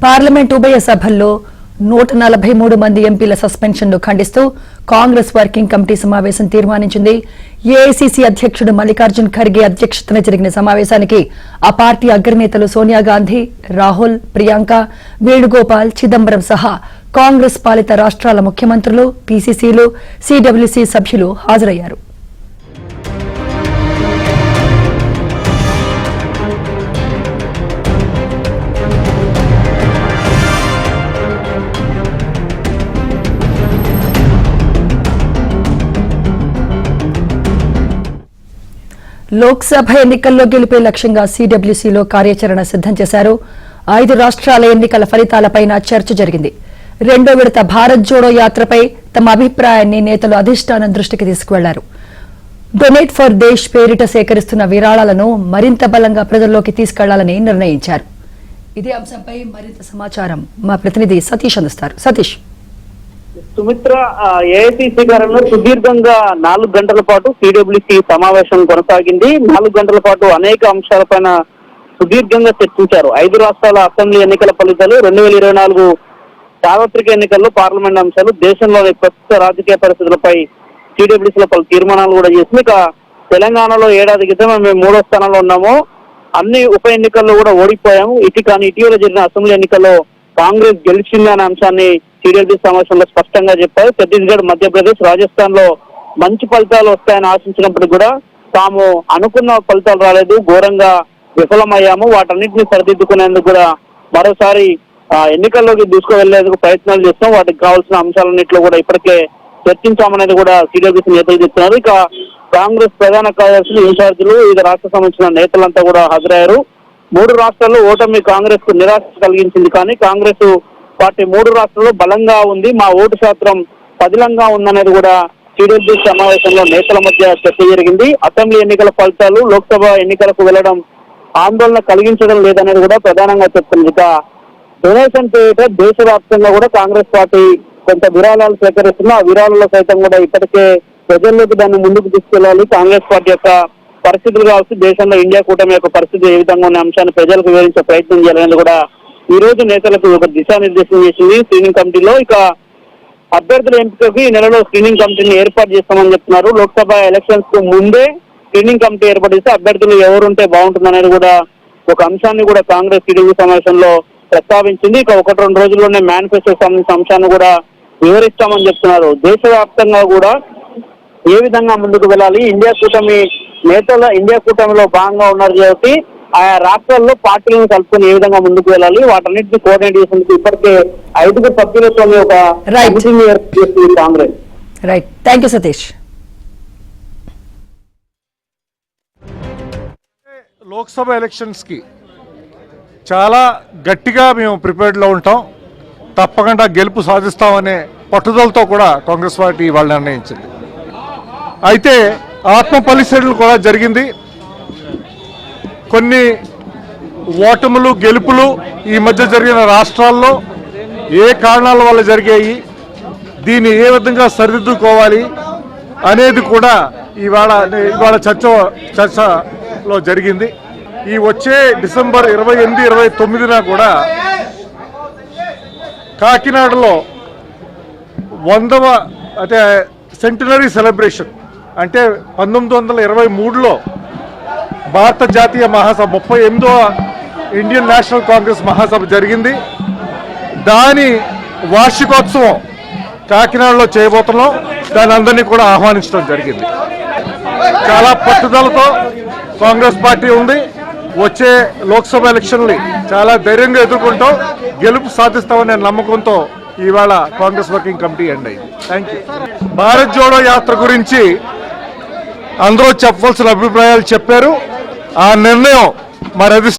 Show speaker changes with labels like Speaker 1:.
Speaker 1: Parliament ఉభయ సభల్లో 143 మంది ఎంపీల సస్పెన్షన్ను ఖండిస్తూ కాంగ్రెస్ వర్కింగ్ కమిటీ సమావేశం తీర్మానించింది. ఏఐసీసీ అధ్యక్షుడు మల్లికార్జున్ ఖర్గే అధ్యక్షతన జరిగిన సమావేశానికి ఆ పార్టీ అగ్రనేతలు సోనియా గాంధీ, రాహుల్, ప్రియాంక, వేణుగోపాల్, చిదంబరం సహా కాంగ్రెస్ పాలిత రాష్ట్రాల ముఖ్యమంత్రులు, పీసీసీలు, సీడబ్ల్యూసీ సభ్యులు హాజరయ్యారు. లోక్సభ ఎన్నికల్లో గెలిపే లక్ష్యంగా సీడబ్ల్యూసీలో కార్యాచరణ సిద్దం చేశారు. 5 రాష్ట్రాల ఎన్నికల ఫలితాలపైన చర్చ జరిగింది. 2వ విడత భారత్ జోడో యాత్రపై తమ అభిప్రాయాన్ని నేతలు అధిష్టానం దృష్టికి తీసుకువెళ్లారు. డొనేట్ ఫర్ దేశ్ పేరిట సేకరిస్తున్న విరాళాలను మరింత బలంగా ప్రజల్లోకి తీసుకెళ్లాలని నిర్ణయించారు. ఇదే అంశంపై మరింత సమాచారం మా ప్రతినిధి సతీష్ అందిస్తారు. సతీష్.
Speaker 2: సుమిత్ర, ఏఐసీసీ గారిలో సుదీర్ఘంగా 4 గంటల పాటు సిడబ్ల్యూసీ సమావేశం కొనసాగింది. 4 గంటల పాటు అనేక అంశాలపైన సుదీర్ఘంగా చర్చించారు. 5 రాష్ట్రాల అసెంబ్లీ ఎన్నికల ఫలితాలు, 2024 సార్వత్రిక ఎన్నికల్లో పార్లమెంట్ అంశాలు, దేశంలోని ప్రస్తుత రాజకీయ పరిస్థితులపై సిడబ్ల్యూసీలో పలు తీర్మానాలు కూడా చేసింది. ఇక తెలంగాణలో ఏడాది క్రితం మేము 3వ స్థానంలో ఉన్నాము, అన్ని ఉప ఎన్నికల్లో కూడా ఓడిపోయాము, ఇటీవల జరిగిన అసెంబ్లీ ఎన్నికల్లో కాంగ్రెస్ గెలిచింది అనే అంశాన్ని సిడబ్ల్యూసీ సమావేశంలో స్పష్టంగా చెప్పారు. ఛత్తీస్గఢ్, మధ్యప్రదేశ్, రాజస్థాన్ లో మంచి ఫలితాలు వస్తాయని ఆశించినప్పటికీ కూడా తాము అనుకున్న ఫలితాలు రాలేదు, ఘోరంగా విఫలమయ్యాము, వాటన్నింటినీ సరిదిద్దుకునేందుకు కూడా మరోసారి ఎన్నికల్లోకి దూసుకువెళ్లేందుకు ప్రయత్నాలు చేస్తాం, వాటికి కావాల్సిన అంశాలన్నింటిలో కూడా ఇప్పటికే చర్చించామనేది కూడా సిడబ్ల్యూసీ నేతలు చెప్తున్నారు. ఇక కాంగ్రెస్ ప్రధాన కార్యదర్శులు, ఇన్ఛార్జీలు, వివిధ రాష్ట్ర సంబంధించిన నేతలంతా కూడా హాజరయ్యారు. 3 రాష్ట్రాల్లో ఓటమి కాంగ్రెస్ కు నిరాశ కలిగించింది, కానీ కాంగ్రెస్ పార్టీ 3 రాష్ట్రాల్లో బలంగా ఉంది, మా ఓటు శాతం పదిలంగా ఉందనేది కూడా సిడబ్ల్యూసీ సమావేశంలో నేతల మధ్య చర్చ జరిగింది. అసెంబ్లీ ఎన్నికల ఫలితాలు లోక్సభ ఎన్నికలకు వెళ్లడం ఆందోళన కలిగించడం లేదనేది కూడా ప్రధానంగా చెప్తుంది. ఇక డొనేషన్ పేరిట దేశవ్యాప్తంగా కూడా కాంగ్రెస్ పార్టీ కొంత విరాళాలు సేకరిస్తున్న ఆ విరాళాల్లో సైతం కూడా ఇప్పటికే ప్రజల్లోకి దాన్ని ముందుకు తీసుకెళ్లాలి, కాంగ్రెస్ పార్టీ యొక్క పరిస్థితులు కావచ్చు, దేశంలో ఇండియా కూటమి యొక్క పరిస్థితి ఏ విధంగా ఉన్న అంశాన్ని ప్రజలకు వివరించే ప్రయత్నం చేయాలనేది కూడా ఈ రోజు నేతలకు ఒక దిశానిర్దేశం చేసింది స్క్రీనింగ్ కమిటీలో. ఇక అభ్యర్థుల ఎంపికకు ఈ నెలలో స్క్రీనింగ్ కమిటీని ఏర్పాటు చేస్తామని చెప్తున్నారు. లోక్సభ ఎలక్షన్స్ కు ముందే స్క్రీనింగ్ కమిటీ ఏర్పాటు చేస్తే అభ్యర్థులు ఎవరుంటే బాగుంటుందనేది కూడా ఒక అంశాన్ని కూడా కాంగ్రెస్ టీడీపీ సమావేశంలో ప్రస్తావించింది. ఇక 1-2 రోజుల్లోనే మేనిఫెస్టోకి సంబంధించిన అంశాన్ని కూడా వివరిస్తామని చెప్తున్నారు. దేశవ్యాప్తంగా కూడా ఏ విధంగా ముందుకు వెళ్ళాలి, ఇండియా కూటమిలో భాగంగా ఉన్నారు కాబట్టి ఆయా రాష్ట్రాల్లో పార్టీలను కలుపుకొని ఏ విధంగా ముందుకు వెళ్ళాలి, వాటన్నిటిని కోఆర్డినేట్ చేసేందుకు ఇప్పటికే 5 సభ్యులతో ఒక కమిటీని ఏర్పాటు చేస్తుంది Congress.
Speaker 1: Right, thank you Satish.
Speaker 3: Lok Sabha elections కి చాలా గట్టిగా మేము ప్రిపేర్డ్ లో ఉంటాం, తప్పకుండా గెలుపు సాధిస్తామనే పట్టుదలతో కూడా కాంగ్రెస్ పార్టీ వాళ్ళు నిర్ణయించింది. అయితే ఆత్మ పరిశీలనలు కూడా జరిగింది. కొన్ని ఓటములు, గెలుపులు ఈ మధ్య జరిగిన రాష్ట్రాల్లో ఏ కారణాల వల్ల జరిగాయి, దీన్ని ఏ విధంగా సరిదిద్దుకోవాలి అనేది కూడా ఇవాళ చర్చలో జరిగింది. ఈ వచ్చే డిసెంబర్ 28, 29న కూడా కాకినాడలో 100వ అంటే సెంటనరీ సెలబ్రేషన్, అంటే 1923లో భారత జాతీయ మహాసభ 38వ ఇండియన్ నేషనల్ కాంగ్రెస్ మహాసభ జరిగింది. దాని వార్షికోత్సవం కాకినాడలో చేయబోతున్నాం. దాని అందరినీ కూడా ఆహ్వానించడం జరిగింది. చాలా పట్టుదలతో కాంగ్రెస్ పార్టీ ఉంది. వచ్చే లోక్సభ ఎలక్షన్ని చాలా ధైర్యంగా ఎదుర్కొంటాం, గెలుపు సాధిస్తామనే నమ్మకంతో ఇవాళ కాంగ్రెస్ వర్కింగ్ కమిటీ ఎండ్ అయింది. Thank you. భారత్ జోడో యాత్ర గురించి అందరూ చెప్పవలసిన అభిప్రాయాలు చెప్పారు. ఆ నిర్ణయం మరి